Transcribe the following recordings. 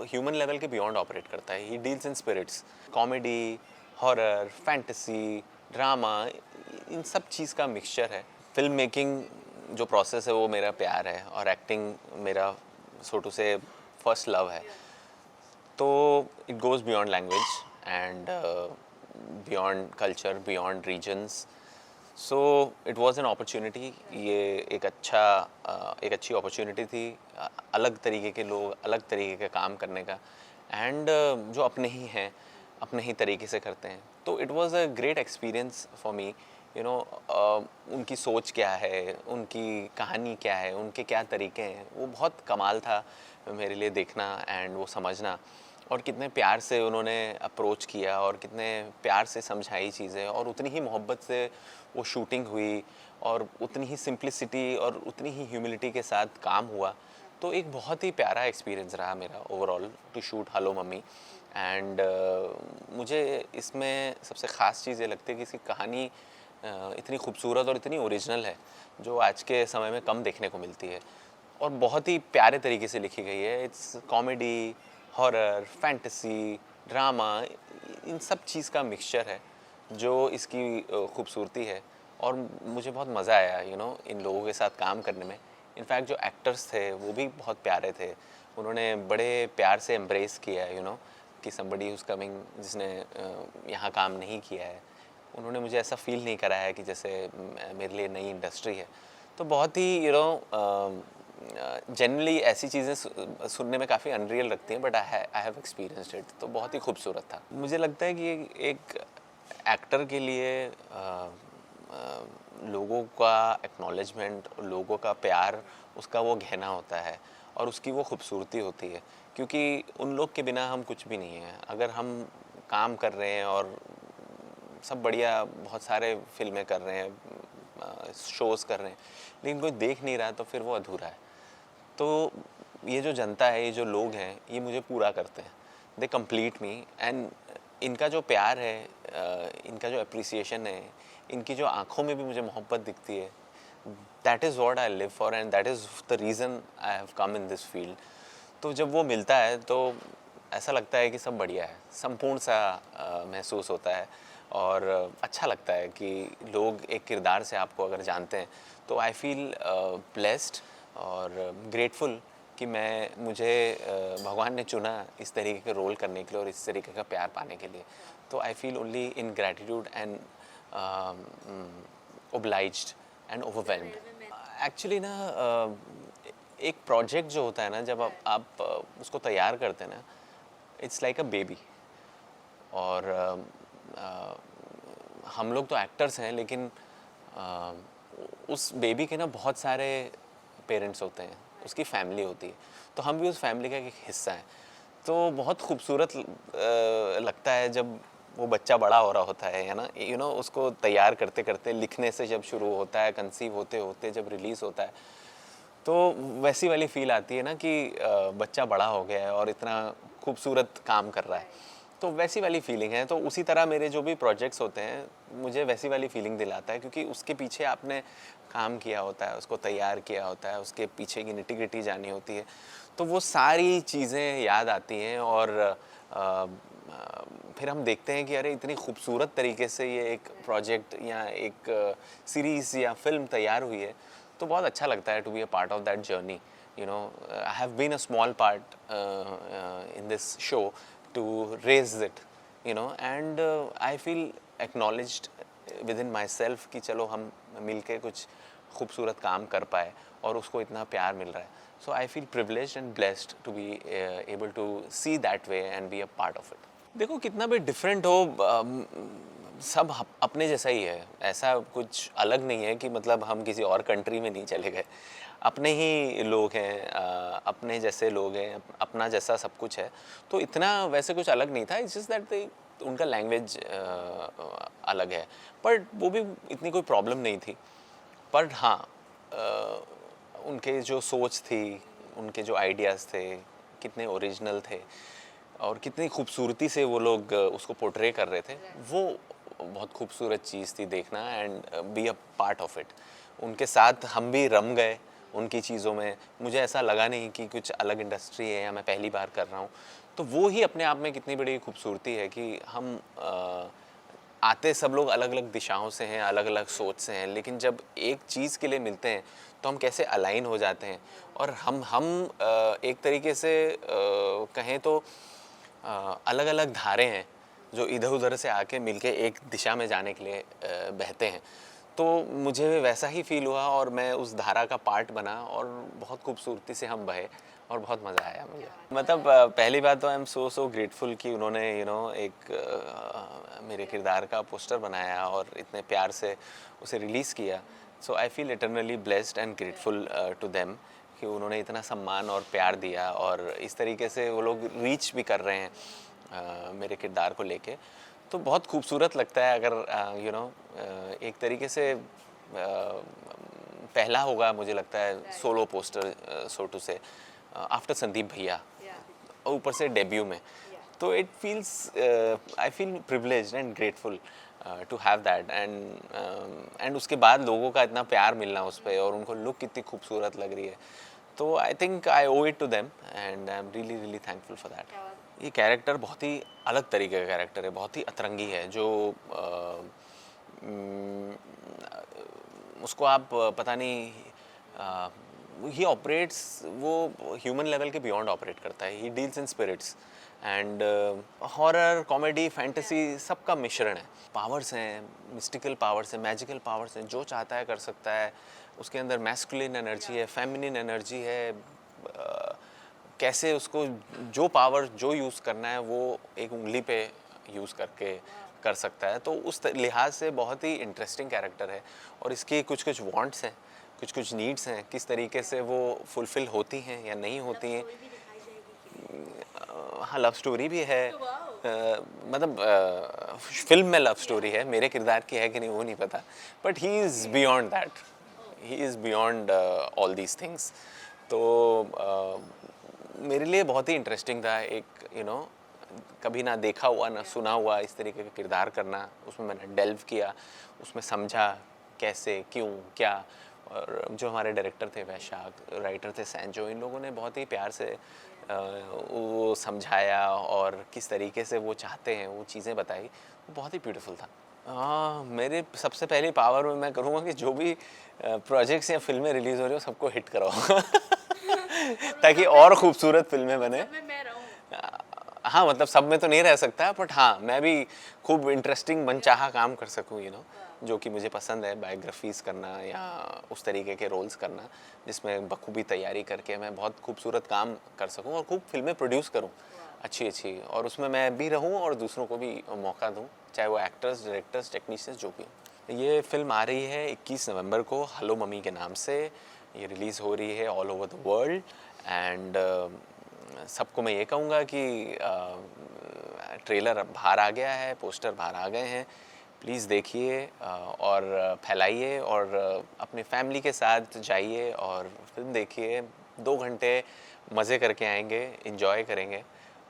Human level के beyond operate करता है। He deals in spirits, comedy, horror, fantasy, drama, इन सब चीज़ का मिक्सचर है। फिल्म मेकिंग जो प्रोसेस है वो मेरा प्यार है और एक्टिंग मेरा so to say first love है। तो it goes beyond language and beyond culture, beyond regions. So it was an opportunity. ये एक अच्छी अपॉर्चुनिटी थी, अलग तरीके के लोग, अलग तरीके का काम करने का, एंड जो अपने ही हैं, अपने ही तरीके से करते हैं। तो it was a great experience for me, you know. उनकी सोच क्या है, उनकी कहानी क्या है, उनके क्या तरीके हैं, वो बहुत कमाल था मेरे लिए देखना एंड वो समझना। और कितने प्यार से उन्होंने अप्रोच किया और कितने प्यार से समझाई चीज़ें, और उतनी ही मोहब्बत से वो शूटिंग हुई और उतनी ही सिंप्लिसिटी और उतनी ही ह्यूमिलिटी के साथ काम हुआ। तो एक बहुत ही प्यारा एक्सपीरियंस रहा मेरा overall to shoot hello mummy. And मुझे इसमें सबसे ख़ास चीज़ ये लगती है कि इसकी कहानी इतनी खूबसूरत और इतनी ओरिजिनल है, जो आज के समय में कम देखने को मिलती है, और बहुत ही प्यारे तरीके से लिखी गई है। It's comedy, horror, fantasy, drama, इन सब चीज़ का मिक्सचर है जो इसकी खूबसूरती है। और मुझे बहुत मज़ा आया इन लोगों के साथ काम करने में। इनफैक्ट जो एक्टर्स थे वो भी बहुत प्यारे थे। उन्होंने बड़े प्यार से एम्ब्रेस किया कि somebody who's coming, जिसने यहाँ काम नहीं किया है। उन्होंने मुझे ऐसा फील नहीं कराया कि जैसे मेरे लिए नई इंडस्ट्री है। तो बहुत ही जनरली ऐसी चीज़ें सुनने में काफ़ी अनरियल लगती हैं, but I have experienced it. तो बहुत ही खूबसूरत था। मुझे लगता है कि एक एक्टर के लिए लोगों का एक्नॉलेजमेंट, लोगों का प्यार, उसका वो गहना होता है और उसकी वो खूबसूरती होती है, क्योंकि उन लोग के बिना हम कुछ भी नहीं हैं। अगर हम काम कर रहे हैं और सब बढ़िया, बहुत सारे फिल्में कर रहे हैं, शोज़ कर रहे हैं, लेकिन कोई देख नहीं रहा है, तो फिर वो अधूरा है। तो ये जो जनता है, ये जो लोग हैं, ये मुझे पूरा करते हैं। They complete me. एंड इनका जो प्यार है, इनका जो अप्रिसिएशन है, इनकी जो आँखों में भी मुझे मोहब्बत दिखती है, that is what I live for and that is the reason I have come in this field. तो जब वो मिलता है तो ऐसा लगता है कि सब बढ़िया है, संपूर्ण सा महसूस होता है। और अच्छा लगता है कि लोग एक किरदार से आपको अगर जानते हैं, तो आई फील ब्लेस्ड और ग्रेटफुल कि मुझे भगवान ने चुना इस तरीके के रोल करने के लिए और इस तरीके का प्यार पाने के लिए। तो I feel only in gratitude and obliged and overwhelmed. Actually ना, एक प्रोजेक्ट जो होता है ना, जब आप उसको तैयार करते हैं ना, इट्स लाइक अ बेबी। और हम लोग तो एक्टर्स हैं, लेकिन उस बेबी के ना बहुत सारे पेरेंट्स होते हैं, उसकी फैमिली होती है, तो हम भी उस फैमिली का एक हिस्सा हैं। तो बहुत खूबसूरत लगता है जब वो बच्चा बड़ा हो रहा होता है ना, उसको तैयार करते करते, लिखने से जब शुरू होता है, कंसीव होते होते जब रिलीज़ होता है, तो वैसी वाली फील आती है ना कि बच्चा बड़ा हो गया है और इतना खूबसूरत काम कर रहा है। तो वैसी वाली फीलिंग है। तो उसी तरह मेरे जो भी प्रोजेक्ट्स होते हैं, मुझे वैसी वाली फीलिंग दिलाता है, क्योंकि उसके पीछे आपने काम किया होता है, उसको तैयार किया होता है, उसके पीछे की निटी-ग्रिटी जानी होती है। तो वो सारी चीज़ें याद आती हैं और फिर हम देखते हैं कि अरे इतनी खूबसूरत तरीके से ये एक प्रोजेक्ट या एक सीरीज़ या फ़िल्म तैयार हुई है। तो बहुत अच्छा लगता है to be a part of that journey. I have been a small part in this show to raise it, and I feel acknowledged within myself कि चलो हम मिलके कुछ खूबसूरत काम कर पाए और उसको इतना प्यार मिल रहा है। So I feel privileged and blessed to be able to see that way and be a part of it. देखो, कितना भी डिफरेंट हो, सब अपने जैसा ही है। ऐसा कुछ अलग नहीं है कि मतलब हम किसी और कंट्री में नहीं चले गए। अपने ही लोग हैं, अपने जैसे लोग हैं, अपना जैसा सब कुछ है। तो इतना वैसे कुछ अलग नहीं था। इट्स जस्ट दैट उनका लैंग्वेज अलग है, बट वो भी इतनी कोई प्रॉब्लम नहीं थी। पर हाँ, उनके जो सोच थी, उनके जो आइडियाज़ थे, कितने ओरिजिनल थे और कितनी खूबसूरती से वो लोग उसको पोर्ट्रे कर रहे थे, वो बहुत खूबसूरत चीज़ थी देखना and B a part of it. उनके साथ हम भी रम गए, उनकी चीज़ों में मुझे ऐसा लगा नहीं कि कुछ अलग इंडस्ट्री है या मैं पहली बार कर रहा हूँ। तो वो ही अपने आप में कितनी बड़ी खूबसूरती है कि हम आते सब लोग अलग अलग दिशाओं से हैं, अलग अलग सोच से हैं, लेकिन जब एक चीज़ के लिए मिलते हैं तो हम कैसे अलाइन हो जाते हैं। और हम एक तरीके से कहें तो अलग अलग धारे हैं जो इधर उधर से आके मिलके एक दिशा में जाने के लिए बहते हैं। तो मुझे वैसा ही फील हुआ और मैं उस धारा का पार्ट बना और बहुत खूबसूरती से हम बहे और बहुत मज़ा आया मुझे। मतलब पहली बात तो आई एम सो ग्रेटफुल कि उन्होंने एक मेरे किरदार का पोस्टर बनाया और इतने प्यार से उसे रिलीज़ किया। So I feel eternally blessed and grateful to them कि उन्होंने इतना सम्मान और प्यार दिया और इस तरीके से वो लोग रीच भी कर रहे हैं मेरे किरदार को लेके। तो बहुत खूबसूरत लगता है अगर एक तरीके से पहला होगा मुझे लगता है solo poster so to say after Sandeep भैया, और ऊपर से डेब्यू में। तो it feels I feel privileged and grateful to have that and उसके बाद लोगों का इतना प्यार मिलना उस पर और उनको लुक कितनी खूबसूरत लग रही है। तो I think I owe it to them and I am really thankful for that. ये कैरेक्टर बहुत ही अलग तरीके का कैरेक्टर है, बहुत ही अतरंगी है, जो उसको आप पता नहीं ही ऑपरेट्स, वो ह्यूमन लेवल के बियॉन्ड ऑपरेट करता है। He deals in spirits and horror, comedy, fantasy सबका मिश्रण है। पावर्स हैं, मिस्टिकल पावर्स हैं, मैजिकल पावर्स हैं, जो चाहता है कर सकता है। उसके अंदर मैस्कुलिन एनर्जी है, फेमिनिन एनर्जी है। कैसे उसको जो पावर जो यूज़ करना है वो एक उंगली पे यूज़ करके कर सकता है। तो उस लिहाज से बहुत ही इंटरेस्टिंग कैरेक्टर है और इसकी कुछ वांट्स हैं, कुछ नीड्स हैं, किस तरीके से वो फुलफ़िल होती हैं या नहीं होती हैं। हाँ, लव स्टोरी भी है। मतलब फिल्म में लव स्टोरी है, मेरे किरदार की है कि नहीं वो नहीं पता, but he is beyond that, he is beyond all these things. तो मेरे लिए बहुत ही इंटरेस्टिंग था एक कभी ना देखा हुआ ना सुना हुआ इस तरीके का किरदार करना। उसमें मैंने डेल्व किया, उसमें समझा कैसे, क्यों, क्या। और जो हमारे डायरेक्टर थे वैशाख, राइटर थे सैंजो, इन लोगों ने बहुत ही प्यार से वो समझाया और किस तरीके से वो चाहते हैं वो चीज़ें बताई। वो बहुत ही ब्यूटीफुल था। मेरे सबसे पहली पावर में मैं करूँगा कि जो भी प्रोजेक्ट्स या फिल्में रिलीज़ हो रही हो सबको हिट कराओ ताकि और खूबसूरत फिल्में बने। हाँ, मतलब सब में तो नहीं रह सकता, बट हाँ, मैं भी खूब इंटरेस्टिंग मनचाहा काम कर सकूँ जो कि मुझे पसंद है, बायोग्राफीज़ करना या उस तरीके के रोल्स करना जिसमें बखूबी तैयारी करके मैं बहुत खूबसूरत काम कर सकूँ और खूब फिल्में प्रोड्यूस करूँ अच्छी और उसमें मैं भी रहूँ और दूसरों को भी मौका दूँ, चाहे वो एक्टर्स, डायरेक्टर्स, टेक्नीशियंस जो भी। ये फिल्म आ रही है 21 नवंबर को हेलो मम्मी के नाम से। ये रिलीज़ हो रही है all over the world and सबको मैं ये कहूँगा कि ट्रेलर अब बाहर आ गया है, पोस्टर बाहर आ गए हैं, प्लीज़ देखिए और फैलाइए और अपनी फैमिली के साथ जाइए और फिल्म देखिए। 2 घंटे मज़े करके आएंगे, एंजॉय करेंगे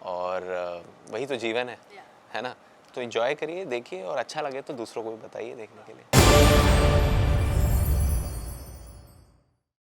और वही तो जीवन है ना? तो एंजॉय करिए, देखिए और अच्छा लगे तो दूसरों को भी बताइए देखने के लिए।